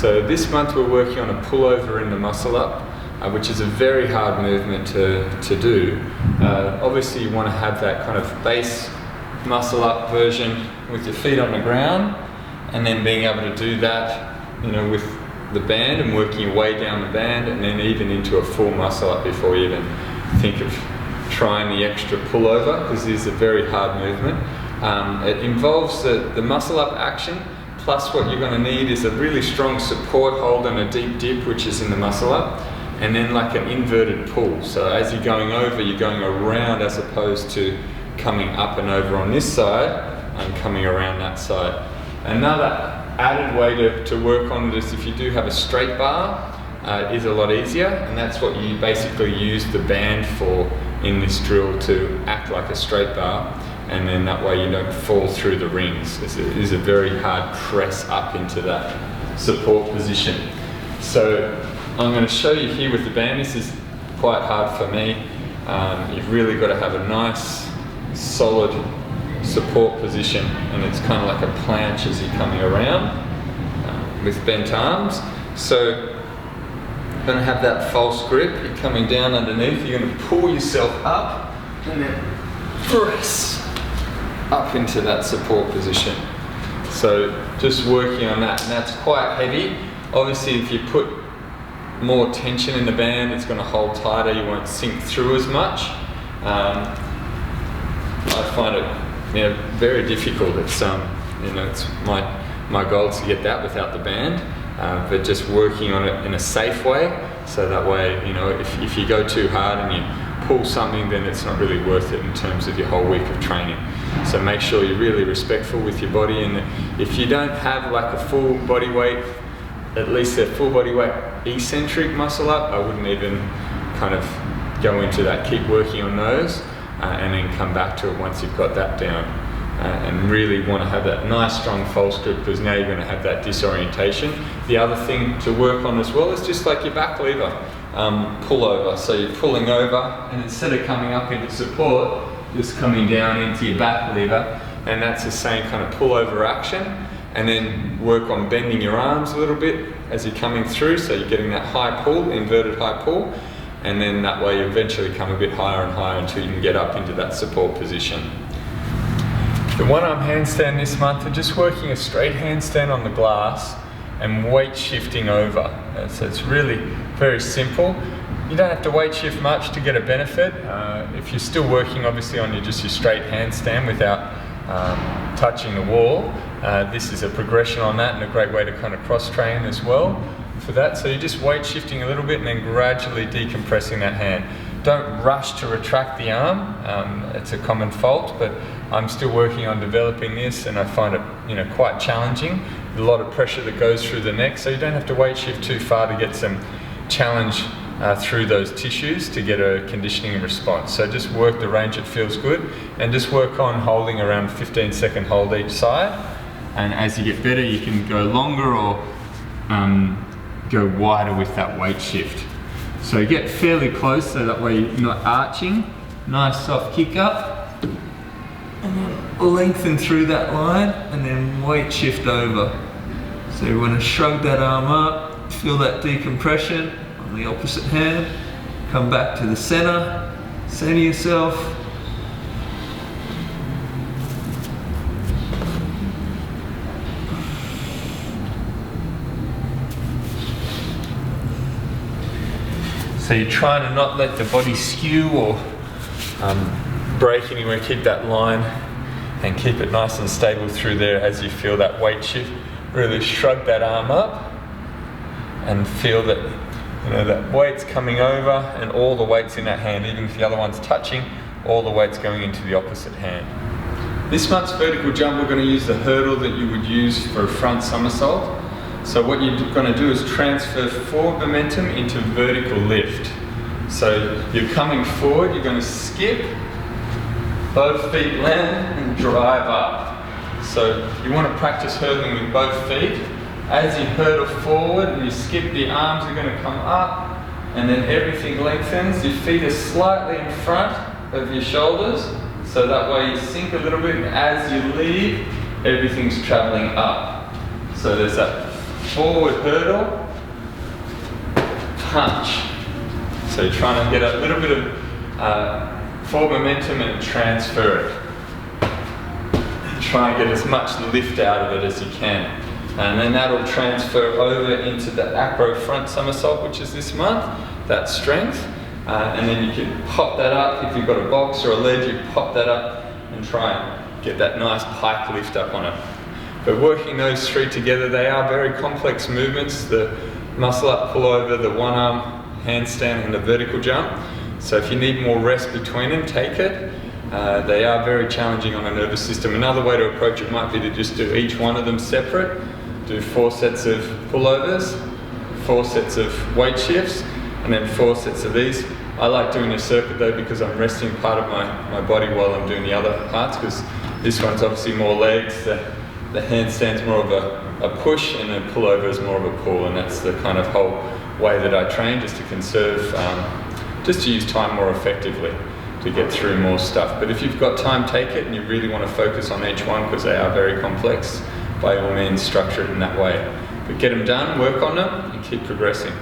So this month we're working on a pullover in the muscle up, which is a very hard movement to do. Obviously you want to have that kind of base muscle up version with your feet on the ground, and then being able to do that, you know, with the band and working your way down the band, and then even into a full muscle up before you even think of trying the extra pullover, because it is a very hard movement. It involves the muscle up action, plus what you're going to need is a really strong support hold and a deep dip, which is in the muscle up, and then like an inverted pull. So as you're going over, you're going around as opposed to coming up and over on this side and coming around that side. Another added way to work on it is if you do have a straight bar, is a lot easier, and that's what you basically use the band for in this drill, to act like a straight bar, and then that way you don't fall through the rings. It is a very hard press up into that support position. So I'm going to show you here with the band. This is quite hard for me. You've really got to have a nice solid support position, and it's kind of like a planche as you're coming around with bent arms. So you're going to have that false grip, you're coming down underneath, you're going to pull yourself up and then press up into that support position. So just working on that, and that's quite heavy. Obviously if you put more tension in the band, it's going to hold tighter, you won't sink through as much. I find it very difficult. It's it's my goal is to get that without the band, but just working on it in a safe way, so that way, if you go too hard and you pull something, then it's not really worth it in terms of your whole week of training. So make sure you're really respectful with your body, and if you don't have like a full body weight, at least a full body weight eccentric muscle up, I wouldn't even kind of go into that. Keep working on those, and then come back to it once you've got that down. And really want to have that nice strong false grip, because now you're going to have that disorientation. The other thing to work on as well is just like your back lever pull over. So you're pulling over, and instead of coming up into support, just coming down into your back lever, and that's the same kind of pull over action. And then work on bending your arms a little bit as you're coming through, so you're getting that high pull, inverted high pull, and then that way you eventually come a bit higher and higher until you can get up into that support position. The one-arm handstand this month, we're just working a straight handstand on the glass and weight shifting over. So it's really very simple. You don't have to weight shift much to get a benefit. If you're still working obviously on your straight handstand without touching the wall, this is a progression on that, and a great way to kind of cross-train as well for that. So you're just weight shifting a little bit and then gradually decompressing that hand. Don't rush to retract the arm. It's a common fault, but I'm still working on developing this, and I find it quite challenging. A lot of pressure that goes through the neck, so you don't have to weight shift too far to get some challenge through those tissues to get a conditioning response. So just work the range that feels good, and just work on holding around 15-second hold each side. And as you get better, you can go longer or go wider with that weight shift. So get fairly close, so that way you're not arching. Nice soft kick up, and then lengthen through that line, and then weight shift over. So you want to shrug that arm up, feel that decompression on the opposite hand, come back to the center, center yourself. So you're trying to not let the body skew or break anywhere. Keep that line and keep it nice and stable through there as you feel that weight shift. Really shrug that arm up and feel that that weight's coming over, and all the weight's in that hand. Even if the other one's touching, all the weight's going into the opposite hand. This month's vertical jump, we're going to use the hurdle that you would use for a front somersault. So what you're going to do is transfer forward momentum into vertical lift. So you're coming forward, you're going to skip, both feet land and drive up. So you want to practice hurdling with both feet. As you hurdle forward and you skip, the arms are going to come up, and then everything lengthens. Your feet are slightly in front of your shoulders, so that way you sink a little bit, and as you leave, everything's traveling up. So there's that forward hurdle, punch. So you're trying to get a little bit of forward momentum and transfer it. Try and get as much lift out of it as you can. And then that'll transfer over into the acro front somersault, which is this month, that strength. And then you can pop that up. If you've got a box or a ledge, you pop that up and try and get that nice pike lift up on it. But working those three together, they are very complex movements. The muscle up pullover, the one arm handstand and the vertical jump. So if you need more rest between them, take it. They are very challenging on a nervous system. Another way to approach it might be to just do each one of them separate. Do 4 sets of pullovers, 4 sets of weight shifts, and then 4 sets of these. I like doing a circuit though because I'm resting part of my body while I'm doing the other parts, because this one's obviously more legs, the handstand's more of a push, and the pullover is more of a pull, and that's the kind of whole way that I train, just to conserve, just to use time more effectively to get through more stuff. But if you've got time, take it, and you really want to focus on each one because they are very complex. By all means, structure it in that way. But get them done, work on them, and keep progressing.